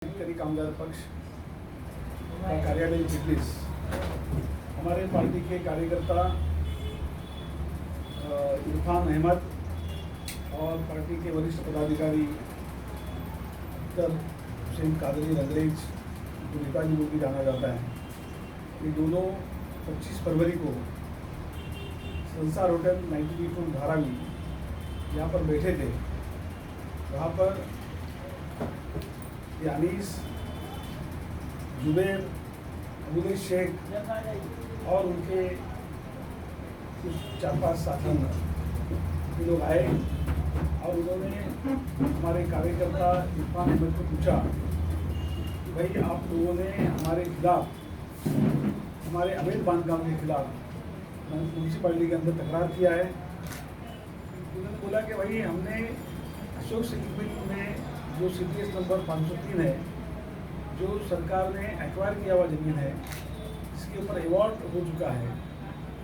शेतकरी कामगार पक्ष का कार्यालय चिटलीस हमारे पार्टी के कार्यकर्ता इरफान अहमद और पार्टी के वरिष्ठ पदाधिकारी अख्तर हुसैन कादरी रंगरेज जो नेताजी को भी जाना जाता है, ये दोनों 25 फरवरी को संसार होटल 92 धारावी यहाँ पर बैठे थे। वहाँ पर यानीस, जुबैर, अबुल शेख और उनके कुछ 4-5 साथी ये लोग आए और उन्होंने हमारे कार्यकर्ता इरफान अहमद को पूछा कि भाई आप लोगों ने हमारे खिलाफ, हमारे अवैध बांधकाम के खिलाफ म्यूनसिपालिटी के अंदर तकरार किया है। उन्होंने बोला कि भाई हमने अशोक सेटलमेंट में जो CTS नंबर 503 है, जो सरकार ने एक्वायर किया हुआ ज़मीन है, इसके ऊपर अवार्ड हो चुका है,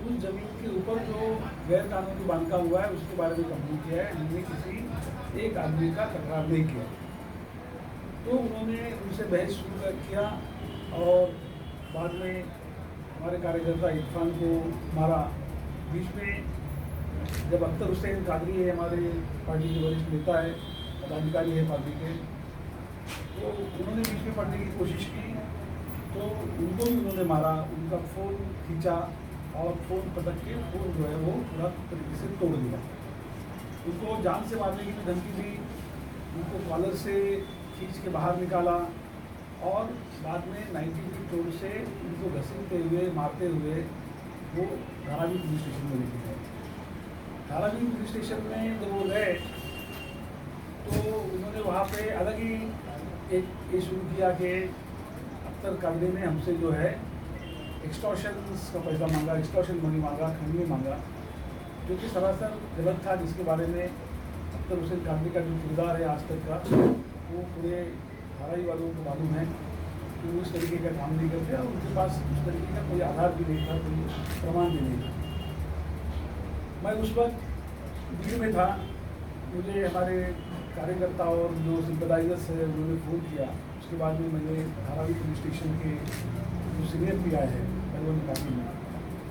उस ज़मीन के ऊपर जो गैर कानूनी बांधकाम हुआ है उसके बारे में कंप्लेन किया है। हमने किसी एक आदमी का तकरार नहीं किया। तो उन्होंने उनसे बहस शुरू किया और बाद में हमारे कार्यकर्ता इरफान को मारा। बीच में जब अख्तर हुसैन कादरी है, हमारे पार्टी के वरिष्ठ नेता है, पदाधिकारी है पार्टी के, तो उन्होंने बीच में पढ़ने की कोशिश की तो उनको भी उन्होंने मारा, उनका फ़ोन खींचा और फ़ोन पटक के फ़ोन जो है वो पूरा तरीके से तोड़ दिया। उनको जान से मारने की भी धमकी दी, उनको कॉलर से खींच के बाहर निकाला और बाद में 90 तोड़ से उनको घसीटते हुए, मारते हुए वो धारावी पुलिस स्टेशन में लेके गए। धारावी पुलिस स्टेशन में जब वो गए तो उन्होंने वहाँ पे अलग ही एक ये शुरू किया कि अख्तर कादरी ने हमसे जो है एक्सटॉर्शन का पैसा मांगा, एक्सटॉर्शन मनी मांगा, खंडनी मांगा, जो कि सरासर गलत था, जिसके बारे में अख्तर हुसैन कादरी का जो किरदार है आज तक का, वो पूरे धारावी वालों को मालूम है कि वो इस तरीके का काम नहीं करते और उनके पास उस तरीके का कोई आधार भी नहीं था, कोई प्रमाण भी नहीं था। मैं उस वक्त भीड़ में था, मुझे हमारे कार्यकर्ता और जो सिंपदाइजर्स है उन्होंने फ़ोन किया। उसके बाद में मैंने धारावी पुलिस स्टेशन के जो सीनियर पी आए हैं पहलवान पार्टी में,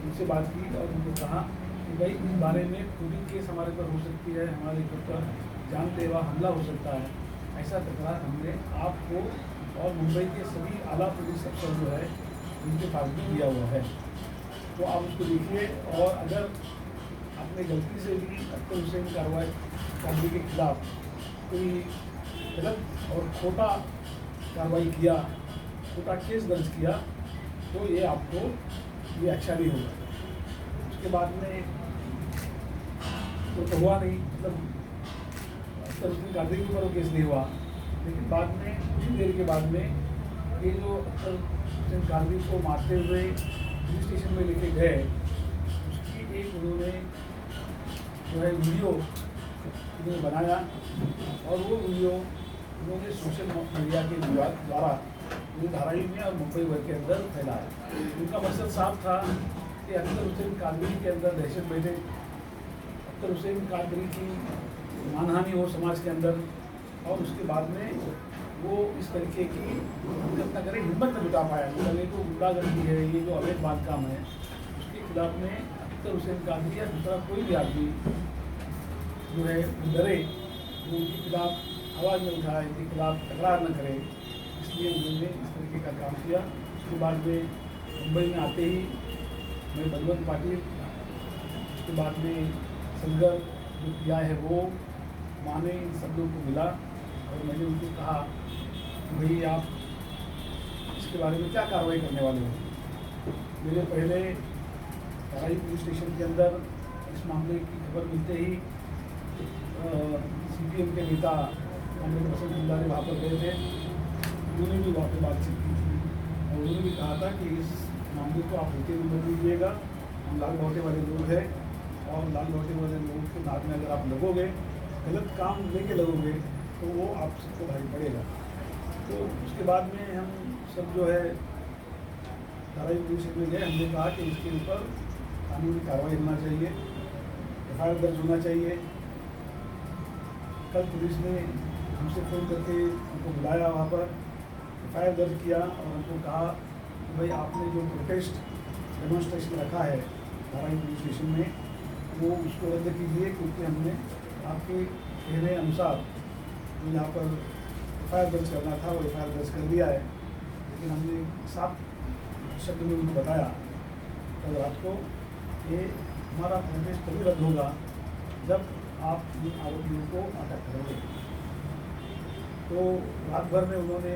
उनसे बात की और उनको कहा कि भाई इस बारे में पूरी केस हमारे पर हो सकती है, हमारे ऊपर जानलेवा हमला हो सकता है, ऐसा तकरार हमने आपको और मुंबई के सभी आला पुलिस अफसर जो है उनके पास भी दिया हुआ है। तो आप उसको देखिए और अगर आपने गलती से भी अख्तर हुसैन कादरी के खिलाफ कोई गलत और खोटा कार्रवाई किया, खोटा केस दर्ज किया, तो ये आपको ये अच्छा नहीं होगा। उसके बाद में तो हुआ नहीं, मतलब अख्तर हुसैन कादरी के ऊपर वो केस नहीं हुआ, लेकिन बाद में कुछ ही देर के बाद में ये जो अख्तर हुसैन कादरी को मारते हुए पुलिस स्टेशन में लेके गए, उसकी एक उन्होंने जो है वीडियो उन्होंने बनाया और वो वीडियो उन्होंने सोशल मीडिया के द्वारा पूरी धारावी में और मुंबई भर के अंदर फैलाया। उनका मकसद साफ था कि अख्तर हुसैन कादरी के अंदर दहशत बैठे, अख्तर हुसैन कादरी की मानहानि हो समाज के अंदर और उसके बाद में वो इस तरीके की हरकत न करे, हिम्मत न जुटा पाया। मतलब ये जो गुंडागर्दी है, ये जो अवैध बांधकाम है, उसके खिलाफ में अख्तर हुसैन कादरी या दूसरा कोई भी आदमी जो है डरे, वो उनके खिलाफ आवाज़ न उठाए, इनके खिलाफ तकरार न करे, इसलिए उन्होंने इस तरीके का काम किया। उसके बाद में मुंबई में आते ही मैं बलवंत पाटिल, उसके बाद में संगर जो किया है वो माने, इन सब लोग को मिला और मैंने उनको कहा कि भाई आप इसके बारे में क्या कार्रवाई करने वाले हो। मेरे पहले धारावी पुलिस स्टेशन के अंदर इस मामले की खबर मिलते ही CPM के नेता कांग्रेस पसंद वहाँ पर गए थे, उन्होंने भी वहाँ पर बातचीत की थी और उन्होंने भी कहा था कि इस मामले को आप होते हुए मत लीजिएगा, हम लाल बौटे वाले लोग हैं और लाल बौटे वाले लोगों के नाद में अगर आप लगोगे, गलत काम लेके लगोगे, तो वो आप सबको भारी पड़ेगा। तो उसके बाद में हम सब जो है धारावी पुलिस में गए, हमने कहा कि इसके ऊपर कानूनी कार्रवाई होना चाहिए, FIR दर्ज होना चाहिए। कल पुलिस ने हमसे फ़ोन करके उनको बुलाया वहाँ पर FIR दर्ज किया और हमको कहा कि भाई आपने जो प्रोटेस्ट डेमोन्स्ट्रेशन रखा है धारावी पुलिस स्टेशन में वो उसको रद्द कीजिए, क्योंकि हमने आपके कहने अनुसार जो यहाँ पर FIR दर्ज करना था वो FIR दर्ज कर दिया है। लेकिन हमने साफ शब्द में उनको बताया कल रात को कि हमारा प्रोटेस्ट तभी रद्द होगा जब आप इन आरोपियों को अटक करोगे। तो रात भर में उन्होंने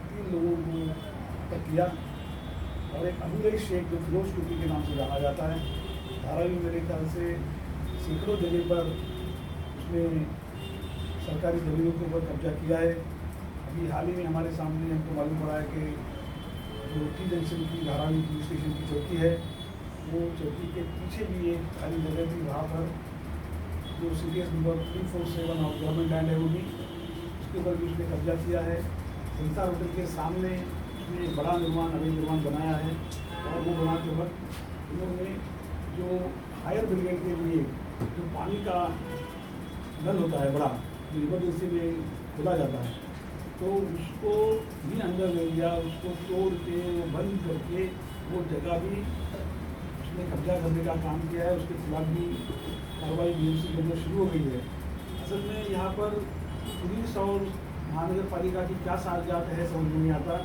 3 लोगों को अटक किया और एक अबुल शेख जो फिरोज टूपी के नाम से जाना जाता है, धारावी मेरे ख्याल से सैकड़ों जगह पर उसने सरकारी जमीनों के ऊपर कब्जा किया है। अभी हाल ही में हमारे सामने हमको मालूम पड़ा है कि जो टी जंक्शन की धारावी पुलिस स्टेशन की चौकी है, वो चौकी के पीछे भी एक खाली जगह थी, वहाँ पर जो serious number 347 of government land है वो भी उसके ऊपर भी उसने कब्जा किया है। संस्था होटल के सामने उसने एक बड़ा निर्माण अवैध निर्माण बनाया है और वो बनाते वक्त उन्होंने जो फायर ब्रिगेड के लिए जो पानी का नल होता है बड़ा, जो इमरजेंसी में खोला जाता है, तो उसको भी अंदर ले लिया, उसको तोड़ के बंद करके वो जगह भी उसने कब्जा करने का काम किया है। उसके खिलाफ भी कार्रवाई BMC के अंदर शुरू हो गई है। असल में यहाँ पर पुलिस और महानगर पालिका की क्या साझगात है समझ में नहीं आता,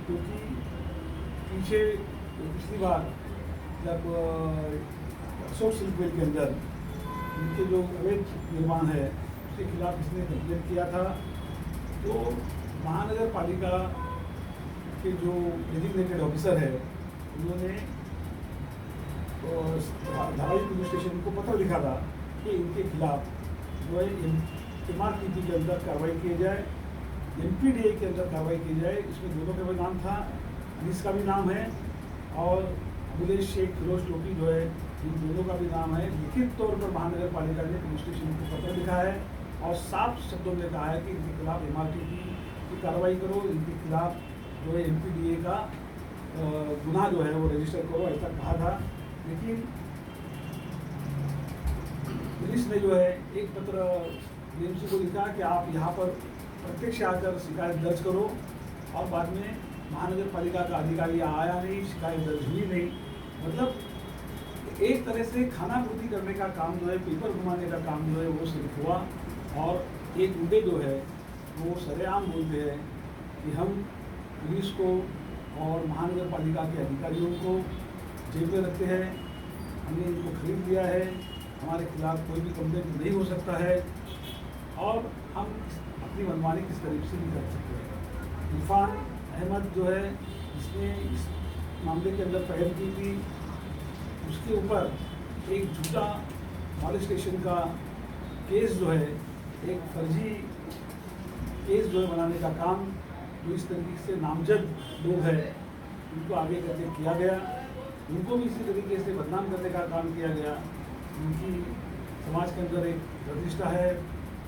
क्योंकि पिछली बार जब अशोक सिल्क वेल के अंदर उनके जो अवैध निर्माण है उसके खिलाफ इसने कंप्लेंट किया था, तो महानगर पालिका के जो डेजिग्नेटेड ऑफिसर है उन्होंने धारावी पुलिस स्टेशन को पत्र लिखा था कि इनके खिलाफ जो है MRTP के अंदर कार्रवाई की जाए, MPDA के अंदर कार्रवाई की जाए। इसमें दोनों का भी नाम था, इसका भी नाम है और अबुल शेख फिरोज टोपी जो है इन दोनों का भी नाम है। लिखित तौर पर महानगर पालिका ने पुलिस स्टेशन को पत्र लिखा है और साफ शब्दों में कहा है कि इनके खिलाफ MRTP की कार्रवाई करो, इनके खिलाफ जो है MPDA का गुनाह जो है वो रजिस्टर करो, ऐसा कहा था। लेकिन पुलिस ने जो है एक पत्र BMC को लिखा कि आप यहाँ पर प्रत्यक्ष आकर शिकायत दर्ज करो, और बाद में महानगर पालिका का अधिकारी आया नहीं, शिकायत दर्ज हुई नहीं। मतलब एक तरह से खानापूर्ति करने का काम जो है, पेपर घुमाने का काम जो है वो सिर्फ हुआ। और एक मुद्दे जो है वो सरेआम बोलते हैं कि हम पुलिस को और महानगर पालिका के अधिकारियों को जेल में रखते हैं, हमने इनको खरीद लिया है, हमारे खिलाफ कोई भी कंप्लेंट नहीं हो सकता है और हम अपनी मनमानी किस तरीके से भी कर सकते हैं। इरफान अहमद जो है जिसने इस मामले के अंदर पहल की थी, उसके ऊपर एक झूठा मॉलेस्टेशन का केस जो है, एक फर्जी केस जो है बनाने का काम जो इस तरीके से नामजद लोग हैं उनको आगे करके किया गया, उनको भी इसी तरीके से बदनाम करने का काम किया गया। उनकी समाज के अंदर एक प्रतिष्ठा है,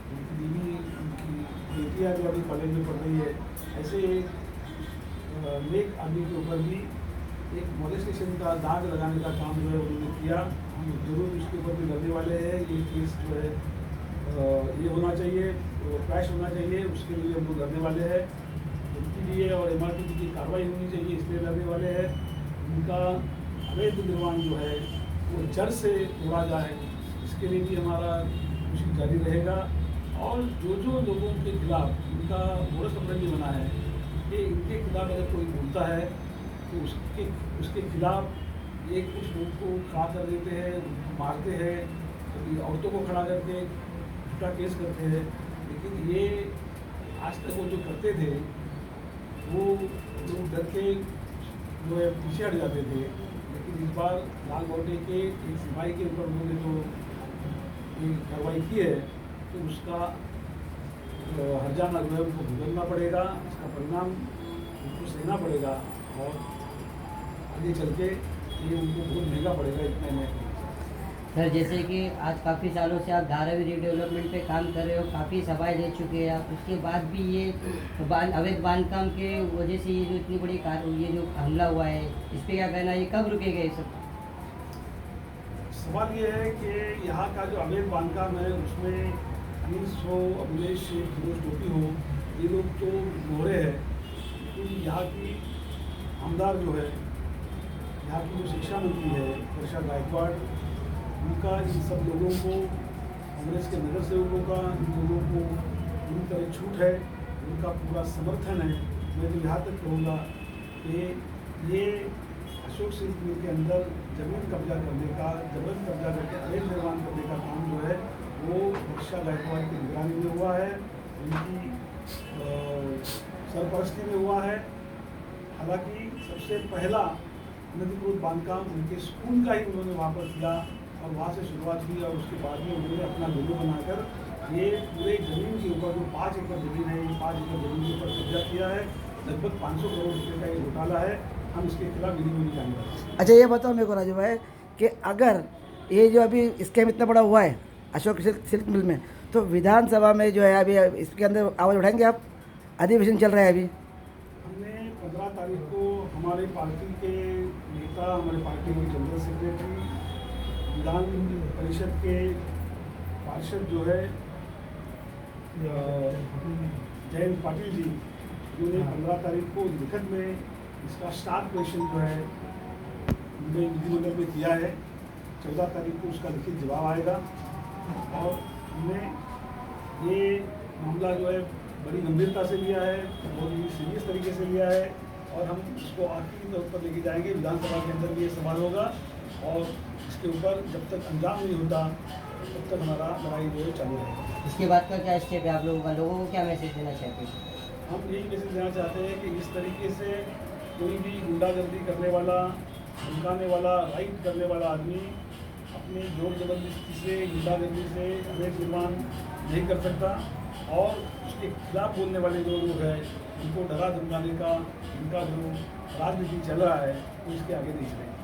उनकी बीवी, उनकी बेटियाँ जो अभी कॉलेज में पढ़ रही है, ऐसे एक नेक आदमी के ऊपर भी एक मॉलेस्टेशन का दाग लगाने का काम जो है उन्होंने किया। हम जरूर इसके ऊपर भी लड़ने वाले हैं। ये केस जो है ये होना चाहिए, तो क्रैश होना चाहिए, उसके लिए हम लोग लड़ने वाले हैं। MPDA और MRTP की कार्रवाई होनी चाहिए, इसलिए लड़ने वाले हैं। उनका अवैध निर्माण जो है वो जड़ से तोड़ा जाए, इसके लिए भी हमारा कोशिश जारी रहेगा। और जो लोगों के खिलाफ इनका मोरस ऑपरेंडी बना है कि इनके खिलाफ अगर कोई बोलता है तो उसके खिलाफ एक कुछ लोगों को खड़ा कर देते हैं, मारते हैं, कभी औरतों को खड़ा करके झूठा केस करते हैं। लेकिन ये आज तक वो जो करते थे वो लोग डर के जो है पीछे हट जाते थे। लेकिन इस बार लाल बॉर्डर के एक सिपाही के ऊपर उन्होंने जो कार्रवाई की है तो उसका हर्जाना जो है उनको भुगतना पड़ेगा, इसका परिणाम उनको सहना पड़ेगा और आगे चल के ये उनको बहुत महंगा पड़ेगा। इतना में सर, जैसे कि आज काफ़ी सालों से आप धारावी रीडेवलपमेंट पे काम कर रहे हो, काफ़ी सभाएं ले चुके हैं आप, उसके बाद भी ये अवैध बांधकाम के वजह से ये जो इतनी बड़ी ये जो हमला हुआ है, इस पर क्या कहना है, ये कब रुकेगा ये सब? सवाल ये है कि यहाँ का जो अवैध बांधकाम है उसमें अनिस हो, अबुल शेख, फिरोज टोपी हो, ये लोग तो मोहरे हैं, तो यहाँ की आमदार जो है, यहाँ की जो शिक्षा मंत्री है वर्षा गायकवाड़, उनका इन सब लोगों को, कांग्रेस के नगर सेवकों का इन लोगों को पूरी तरह छूट है, उनका पूरा समर्थन है। मैं तो यहाँ तक कहूँगा कि ये अशोक सिल्क मिल के अंदर जमीन कब्जा करने का, जबरन कब्जा करके अवैध निर्माण करने का काम जो है वो वर्षा गायकवाड़ की निगरानी में हुआ है, उनकी सरपरस्ती में हुआ है। हालांकि सबसे पहला नदीपुर बांधकाम उनके स्कूल का ही उन्होंने वापस किया और वहाँ से शुरुआत की और उसके बाद में उन्होंने अपना लोगो बनाकर ये पूरे ज़मीन के ऊपर जो 5 एकड़ ज़मीन है, ये 5 एकड़ ज़मीन के ऊपर कब्जा किया है। लगभग 500 करोड़ रुपये का ये घोटाला है। हम इसके खिलाफ विधि नहीं जाएंगे। अच्छा ये बताओ मेरे को राजू भाई कि अगर ये जो अभी स्कैम इतना बड़ा हुआ है अशोक सिल्क मिल में, तो विधानसभा में जो है अभी इसके अंदर आवाज़ उठाएंगे आप? अधिवेशन चल रहा है अभी। हमने 15 तारीख को हमारे पार्टी के नेता, हमारे पार्टी के जनरल सेक्रेटरी, विधान परिषद के पार्षद जो है जयंत पाटिल जी, उन्होंने 15 तारीख को लिखित में इसका स्टार क्वेश्चन जो है उन्होंने विधिमंडल में किया है। 14 तारीख को उसका लिखित जवाब आएगा और हमने ये मामला जो है बड़ी गंभीरता से लिया है, बहुत ही सीरियस तरीके से लिया है और हम इसको आखिरी तौर पर लेके जाएंगे। विधानसभा के अंदर भी ये सवाल होगा और इसके ऊपर जब तक अंजाम नहीं होता तब तक हमारा लड़ाई जो है चालू रहेगा। इसके बाद का क्या स्टेप है आप लोगों का? लोगों को क्या मैसेज देना चाहते हैं? हम यही मैसेज देना चाहते हैं कि इस तरीके से कोई भी गुंडागर्दी करने वाला, धमकाने वाला, राइट करने वाला आदमी अपनी जोर जबरदस्ती से, गुंडागर्दी से अवैध निर्माण नहीं कर सकता और उसके खिलाफ बोलने वाले जो लोग हैं उनको डरा धमकाने का इनका जो राजनीति चल रहा है वो इसके आगे नहीं चलेगा।